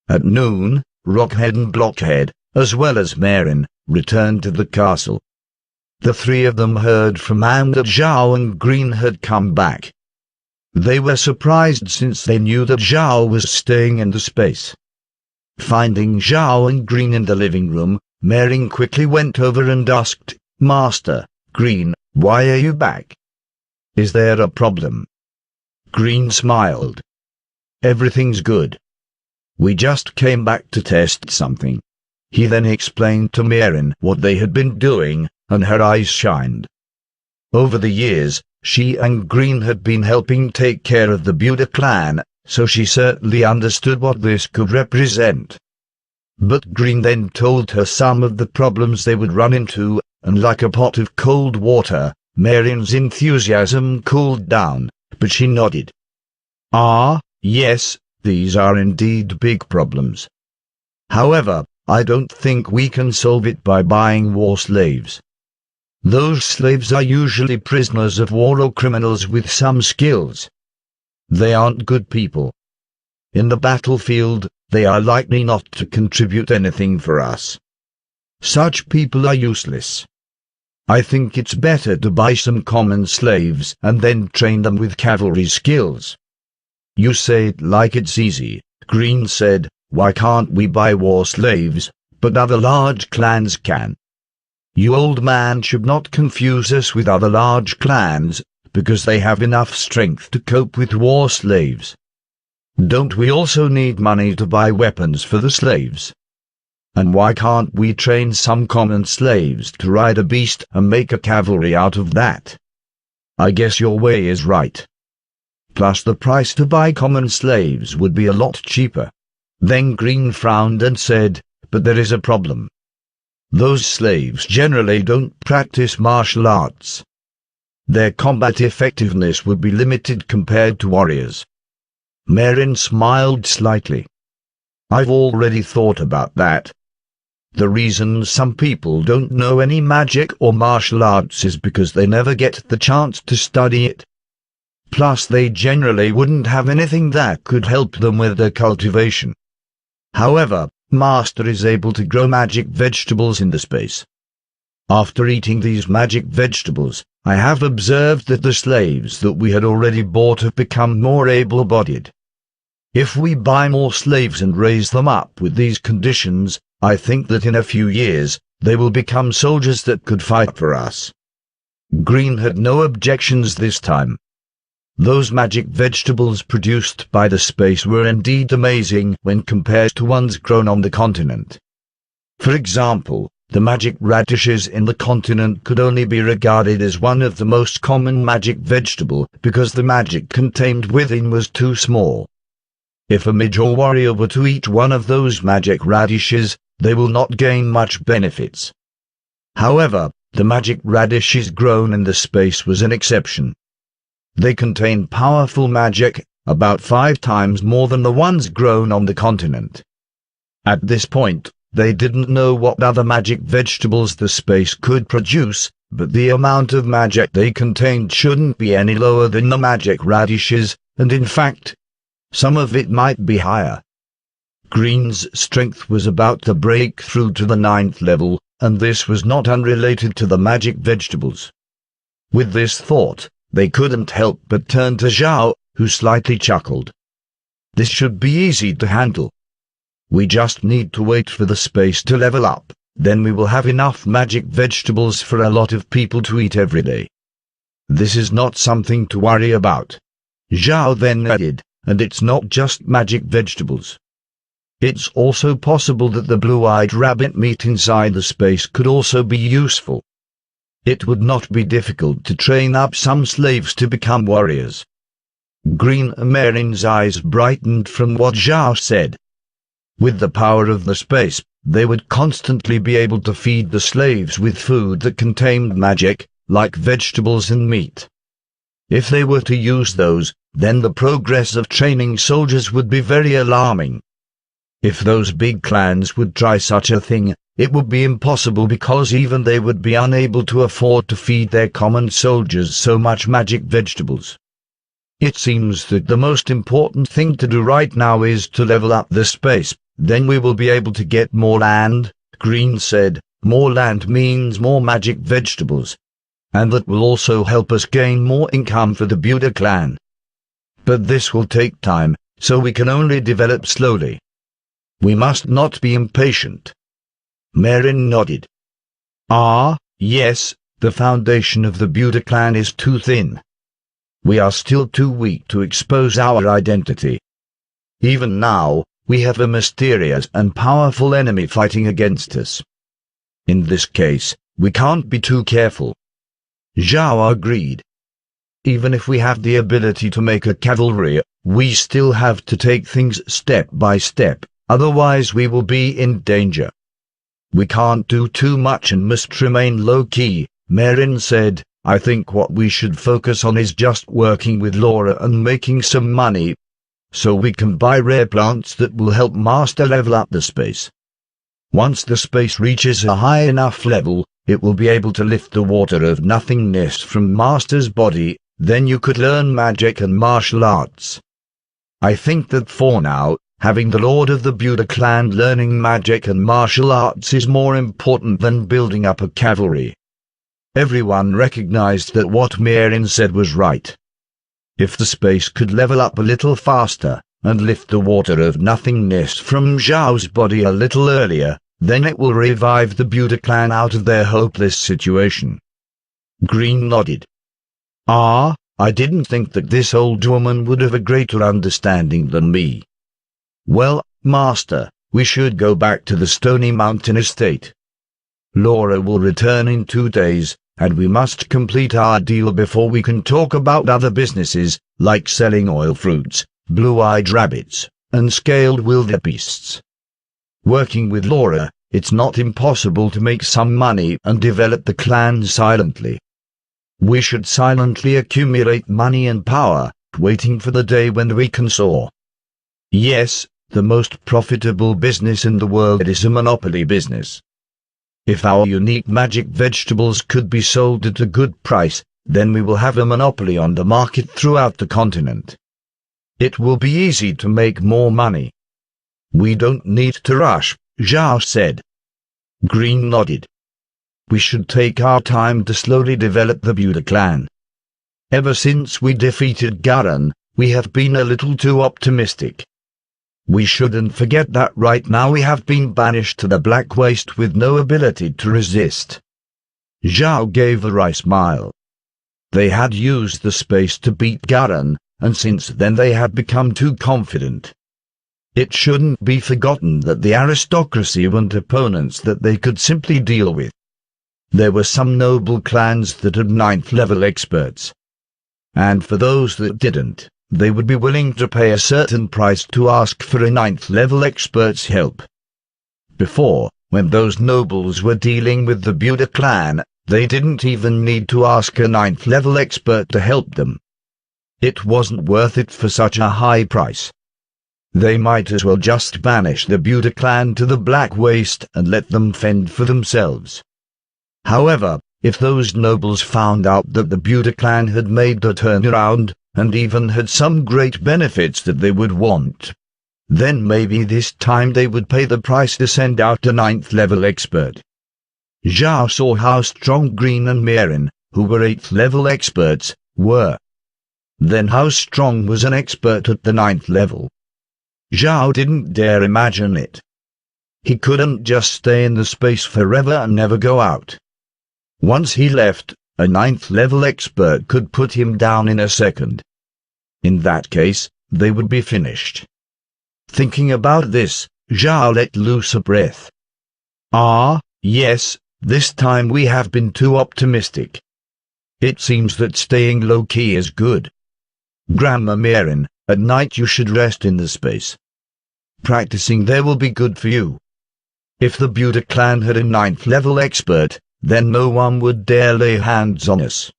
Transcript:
At noon, Rockhead and Blockhead, as well as Marin, returned to the castle. The three of them heard from Am that Zhao and Green had come back. They were surprised since they knew that Zhao was staying in the space. Finding Zhao and Green in the living room, Marin quickly went over and asked, "Master, Green, why are you back? Is there a problem?" Green smiled. "Everything's good. We just came back to test something." He then explained to Marin what they had been doing, and her eyes shined. Over the years, she and Green had been helping take care of the Buda clan, so she certainly understood what this could represent. But Green then told her some of the problems they would run into, and like a pot of cold water, Marin's enthusiasm cooled down, but she nodded. "Ah, yes, these are indeed big problems. However, I don't think we can solve it by buying war slaves. Those slaves are usually prisoners of war or criminals with some skills. They aren't good people. In the battlefield, they are likely not to contribute anything for us. Such people are useless. I think it's better to buy some common slaves and then train them with cavalry skills." "You say it like it's easy," Green said. "Why can't we buy war slaves, but other large clans can? You old man should not confuse us with other large clans, because they have enough strength to cope with war slaves. Don't we also need money to buy weapons for the slaves? And why can't we train some common slaves to ride a beast and make a cavalry out of that? I guess your way is right. Plus the price to buy common slaves would be a lot cheaper." Then Green frowned and said, "But there is a problem. Those slaves generally don't practice martial arts. Their combat effectiveness would be limited compared to warriors." Marin smiled slightly. "I've already thought about that. The reason some people don't know any magic or martial arts is because they never get the chance to study it. Plus they generally wouldn't have anything that could help them with their cultivation. However, Master is able to grow magic vegetables in the space. After eating these magic vegetables, I have observed that the slaves that we had already bought have become more able-bodied. If we buy more slaves and raise them up with these conditions, I think that in a few years, they will become soldiers that could fight for us." Green had no objections this time. Those magic vegetables produced by the space were indeed amazing when compared to ones grown on the continent. For example, the magic radishes in the continent could only be regarded as one of the most common magic vegetable because the magic contained within was too small. If a mage or warrior were to eat one of those magic radishes, they will not gain much benefits. However, the magic radishes grown in the space was an exception. They contain powerful magic, about 5 times more than the ones grown on the continent. At this point, they didn't know what other magic vegetables the space could produce, but the amount of magic they contained shouldn't be any lower than the magic radishes, and in fact, some of it might be higher. Green's strength was about to break through to the 9th level, and this was not unrelated to the magic vegetables. With this thought, they couldn't help but turn to Zhao, who slightly chuckled. "This should be easy to handle. We just need to wait for the space to level up, then we will have enough magic vegetables for a lot of people to eat every day. This is not something to worry about." Zhao then added, "And it's not just magic vegetables. It's also possible that the blue-eyed rabbit meat inside the space could also be useful. It would not be difficult to train up some slaves to become warriors." Green and Marin's eyes brightened from what Zhao said. With the power of the space, they would constantly be able to feed the slaves with food that contained magic, like vegetables and meat. If they were to use those, then the progress of training soldiers would be very alarming. If those big clans would try such a thing, it would be impossible because even they would be unable to afford to feed their common soldiers so much magic vegetables. It seems that the most important thing to do right now is to level up the space, then we will be able to get more land, Green said. More land means more magic vegetables. And that will also help us gain more income for the Buda clan. But this will take time, so we can only develop slowly. We must not be impatient. Merin nodded. Yes, the foundation of the Buda clan is too thin. We are still too weak to expose our identity. Even now, we have a mysterious and powerful enemy fighting against us. In this case, we can't be too careful. Zhao agreed. Even if we have the ability to make a cavalry, we still have to take things step by step, otherwise we will be in danger. We can't do too much and must remain low-key, Merin said. I think what we should focus on is just working with Laura and making some money, so we can buy rare plants that will help Master level up the space. Once the space reaches a high enough level, it will be able to lift the water of nothingness from Master's body, then you could learn magic and martial arts. I think that for now, having the Lord of the Buda clan learning magic and martial arts is more important than building up a cavalry. Everyone recognized that what Merin said was right. If the space could level up a little faster, and lift the water of nothingness from Zhao's body a little earlier, then it will revive the Buda clan out of their hopeless situation. Green nodded. I didn't think that this old woman would have a greater understanding than me. Well, Master, we should go back to the Stony Mountain estate. Laura will return in 2 days, and we must complete our deal before we can talk about other businesses, like selling oil fruits, blue-eyed rabbits, and scaled wildebeests. Working with Laura, it's not impossible to make some money and develop the clan silently. We should silently accumulate money and power, waiting for the day when we can soar. Yes, the most profitable business in the world is a monopoly business. If our unique magic vegetables could be sold at a good price, then we will have a monopoly on the market throughout the continent. It will be easy to make more money. We don't need to rush, Zhao said. Green nodded. We should take our time to slowly develop the Buda clan. Ever since we defeated Garan, we have been a little too optimistic. We shouldn't forget that right now we have been banished to the Black Waste with no ability to resist. Zhao gave a wry smile. They had used the space to beat Garan, and since then they had become too confident. It shouldn't be forgotten that the aristocracy weren't opponents that they could simply deal with. There were some noble clans that had 9th level experts. And for those that didn't, they would be willing to pay a certain price to ask for a 9th level expert's help. Before, when those nobles were dealing with the Buda clan, they didn't even need to ask a 9th level expert to help them. It wasn't worth it for such a high price. They might as well just banish the Buda clan to the Black Waste and let them fend for themselves. However, if those nobles found out that the Buda clan had made a turnaround, and even had some great benefits that they would want, then maybe this time they would pay the price to send out a 9th level expert. Zhao saw how strong Green and Merin, who were 8th level experts, were. Then how strong was an expert at the 9th level? Zhao didn't dare imagine it. He couldn't just stay in the space forever and never go out. Once he left, a 9th level expert could put him down in a second. In that case, they would be finished. Thinking about this, Zhao let loose a breath. Yes, this time we have been too optimistic. It seems that staying low-key is good. Grandma Merin, at night you should rest in the space. Practicing there will be good for you. If the Buda clan had a 9th level expert, then no one would dare lay hands on us.